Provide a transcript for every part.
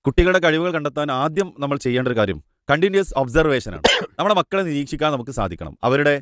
കുട്ടികളുടെ കഴിവുകൾ കണ്ടെത്താൻ ആദ്യം നമ്മൾ ചെയ്യേണ്ട ഒരു കാര്യം കണ്ടിന്യൂസ് ഒബ്സർവേഷനാണ്. നമ്മുടെ മക്കളെ നിരീക്ഷിക്കാൻ നമുക്ക് സാധിക്കണം. അവരുടെ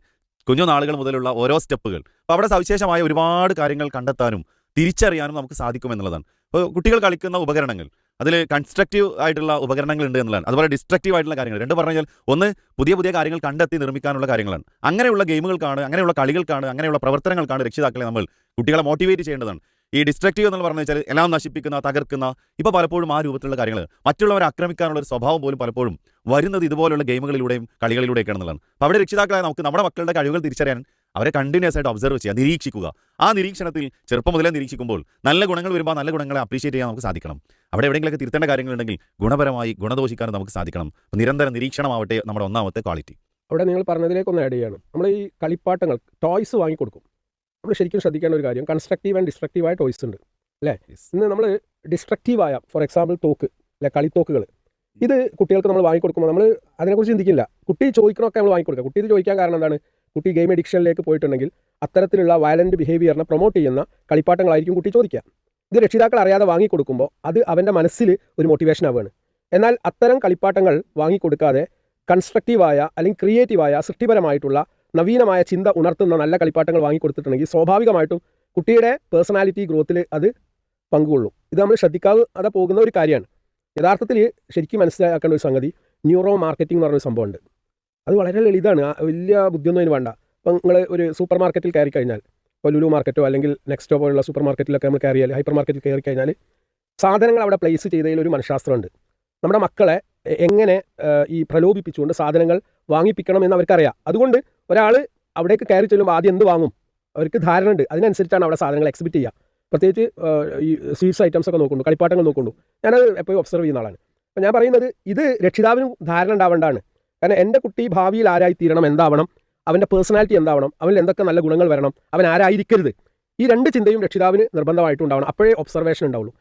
കുഞ്ഞുനാളുകൾ മുതലുള്ള ഓരോ സ്റ്റെപ്പുകൾ. അപ്പോൾ അവിടെ സവിശേഷമായ ഒരുപാട് കാര്യങ്ങൾ കണ്ടെത്താനും തിരിച്ചറിയാനും നമുക്ക് സാധിക്കുമെന്നുള്ളതാണ്. ഇപ്പോൾ കുട്ടികൾ കളിക്കുന്ന ഉപകരണങ്ങൾ അതിൽ കൺസ്ട്രക്റ്റീവ് ആയിട്ടുള്ള ഉപകരണങ്ങൾ ഉണ്ട് എന്നുള്ളതാണ്. അതുപോലെ ഡിസ്ട്രക്റ്റീവ് ആയിട്ടുള്ള കാര്യങ്ങൾ. രണ്ട് പറഞ്ഞു കഴിഞ്ഞാൽ ഒന്ന് പുതിയ പുതിയ കാര്യങ്ങൾ കണ്ടെത്തി നിർമ്മിക്കാനുള്ള കാര്യങ്ങളാണ്. അങ്ങനെയുള്ള ഗെയിമുകൾക്കാണ്, അങ്ങനെയുള്ള കളികൾക്കാണ്, അങ്ങനെയുള്ള പ്രവർത്തനങ്ങൾക്കാണ് രക്ഷിതാക്കളെ നമ്മൾ കുട്ടികളെ മോട്ടിവേറ്റ് ചെയ്യേണ്ടതാണ്. ഈ ഡിസ്ട്രക്റ്റീവ് എന്ന് പറഞ്ഞു വെച്ചാൽ എല്ലാം നശിപ്പിക്കുന്ന, തകർക്കുന്ന, ഇപ്പോൾ പലപ്പോഴും ആ രൂപത്തിലുള്ള കാര്യങ്ങൾ മറ്റുള്ളവരെ ആക്രമിക്കാനുള്ള ഒരു സ്വഭാവം പോലും പലപ്പോഴും വരുന്നത് ഇതുപോലുള്ള ഗെയിമുകളിലൂടെയും കളികളിലൂടെയൊക്കെയാണെന്നുള്ളതാണ്. അപ്പോൾ അവിടെ രക്ഷിതാക്കളെ നമുക്ക് നമ്മുടെ മക്കളുടെ കഴിവുകൾ തിരിച്ചറിയാൻ അവരെ കണ്ടിന്യൂസ് ആയിട്ട് ഒബ്സർവ് ചെയ്യുക, നിരീക്ഷിക്കുക. ആ നിരീക്ഷണത്തിൽ ചെറുപ്പം മുതലേ നിരീക്ഷിക്കുമ്പോൾ നല്ല ഗുണങ്ങൾ വരുമ്പോൾ നല്ല ഗുണങ്ങളെ അപ്രീഷിയേറ്റ് ചെയ്യാൻ നമുക്ക് സാധിക്കണം. അവിടെ എവിടെയെങ്കിലൊക്കെ തിരുത്തേണ്ട കാര്യങ്ങളുണ്ടെങ്കിൽ ഗുണപരമായി ഗുണദോഷിക്കാനും നമുക്ക് സാധിക്കണം. നിരന്തര നിരീക്ഷണമാവട്ടെ നമ്മുടെ ഒന്നാമത്തെ ക്വാളിറ്റി. അവിടെ നിങ്ങൾ പറഞ്ഞതിലേക്കൊന്ന് ആഡ് ചെയ്യാണ്. നമ്മൾ ഈ കളിപ്പാട്ടങ്ങൾ ടോയ്സ് വാങ്ങിക്കൊടുക്കും. നമ്മൾ ശരിക്കും ശ്രദ്ധിക്കേണ്ട ഒരു കാര്യം, കൺസ്ട്രക്റ്റീവ് ആൻഡ് ഡിസ്ട്രക്റ്റീവായ ടോയ്സ് ഉണ്ട് അല്ലേ? ഇന്ന് നമ്മൾ ഡിസ്ട്രക്റ്റീവായ, ഫോർ എക്സാമ്പിൾ തോക്ക് അല്ലെ, കളിത്തോക്കുകൾ, ഇത് കുട്ടികൾക്ക് നമ്മൾ വാങ്ങിക്കൊടുക്കുമ്പോൾ നമ്മൾ അതിനെക്കുറിച്ച് ചിന്തിക്കില്ല. കുട്ടി ചോദിക്കണമൊക്കെ നമ്മൾ വാങ്ങിക്കൊടുക്കുക. കുട്ടി ഇത് ചോദിക്കാൻ കാരണം എന്താണ്? കുട്ടി ഗെയിം എഡിക്ഷനിലേക്ക് പോയിട്ടുണ്ടെങ്കിൽ അത്തരത്തിലുള്ള വയലൻറ്റ് ബിഹേവിയറിനെ പ്രൊമോട്ട് ചെയ്യുന്ന കളിപ്പാട്ടങ്ങളായിരിക്കും കുട്ടി ചോദിക്കുക. ഇത് രക്ഷിതാക്കൾ അറിയാതെ വാങ്ങിക്കൊടുക്കുമ്പോൾ അത് അവൻ്റെ മനസ്സിൽ ഒരു മോട്ടിവേഷൻ ആവുകയാണ്. എന്നാൽ അത്തരം കളിപ്പാട്ടങ്ങൾ വാങ്ങിക്കൊടുക്കാതെ കൺസ്ട്രക്റ്റീവായ അല്ലെങ്കിൽ ക്രിയേറ്റീവായ സൃഷ്ടിപരമായിട്ടുള്ള നവീനമായ ചിന്ത ഉണർത്തുന്ന നല്ല കളിപ്പാട്ടങ്ങൾ വാങ്ങിക്കൊടുത്തിട്ടുണ്ടെങ്കിൽ സ്വാഭാവികമായിട്ടും കുട്ടിയുടെ പേഴ്സണാലിറ്റി ഗ്രോത്തിൽ അത് പങ്കുകൊള്ളും. ഇത് നമ്മൾ ശ്രദ്ധിക്കാതെ പോകുന്ന ഒരു കാര്യമാണ്. യഥാർത്ഥത്തിൽ ശരിക്കും മനസ്സിലാക്കേണ്ട ഒരു സംഗതി ന്യൂറോ മാർക്കറ്റിംഗ് എന്ന് പറഞ്ഞൊരു സംഭവമുണ്ട്. അത് വളരെ ലളിതമാണ്, വലിയ ബുദ്ധിയൊന്നും അതിന് വേണ്ട. അപ്പം നിങ്ങൾ ഒരു സൂപ്പർ മാർക്കറ്റിൽ കയറി കഴിഞ്ഞാൽ, ഇപ്പോൾ ലുലു മാർക്കറ്റോ അല്ലെങ്കിൽ നെക്സ്റ്റോ പോലുള്ള സൂപ്പർ മാർക്കറ്റിലൊക്കെ നമ്മൾ കയറിയാൽ, ഹൈപ്പർ മാർക്കറ്റിൽ കയറി കഴിഞ്ഞാൽ സാധനങ്ങൾ അവിടെ പ്ലേസ് ചെയ്തതിൽ ഒരു മനഃശാസ്ത്രമുണ്ട്. നമ്മുടെ മക്കളെ എങ്ങനെ ഈ പ്രലോഭിപ്പിച്ചുകൊണ്ട് സാധനങ്ങൾ വാങ്ങിപ്പിക്കണം എന്ന് അവർക്കറിയാം. അതുകൊണ്ട് ഒരാൾ അവിടേക്ക് കയറി ചെല്ലുമ്പോൾ ആദ്യം എന്ത് വാങ്ങും അവർക്ക് ധാരണ ഉണ്ട്. അതിനനുസരിച്ചാണ് അവിടെ സാധനങ്ങൾ എക്സിബിറ്റ് ചെയ്യുക. പ്രത്യേകിച്ച് ഈ സ്വീറ്റ്സ് ഐറ്റംസ് ഒക്കെ നോക്കുന്നുണ്ട്, കളിപ്പാട്ടങ്ങൾ നോക്കുന്നുണ്ട്. ഞാനത് എപ്പോഴും ഒബ്സർവ് ചെയ്യുന്ന ആളാണ്. അപ്പം ഞാൻ പറയുന്നത് ഇത് രക്ഷിതാവിനും ധാരണ ഉണ്ടാവേണ്ടതാണ്. കാരണം എൻ്റെ കുട്ടി ഭാവിയിൽ ആരായിത്തീരണം, എന്താവണം, അവൻ്റെ പേഴ്സണാലിറ്റി എന്താവണം, അവനിൽ എന്തൊക്കെ നല്ല ഗുണങ്ങൾ വരണം, അവൻ ആരായിരിക്കരുത്, ഈ രണ്ട് ചിന്തയും രക്ഷിതാവിന് നിർബന്ധമായിട്ടും ഉണ്ടാവണം. അപ്പോഴേ ഒബ്സർവേഷൻ ഉണ്ടാവുള്ളൂ.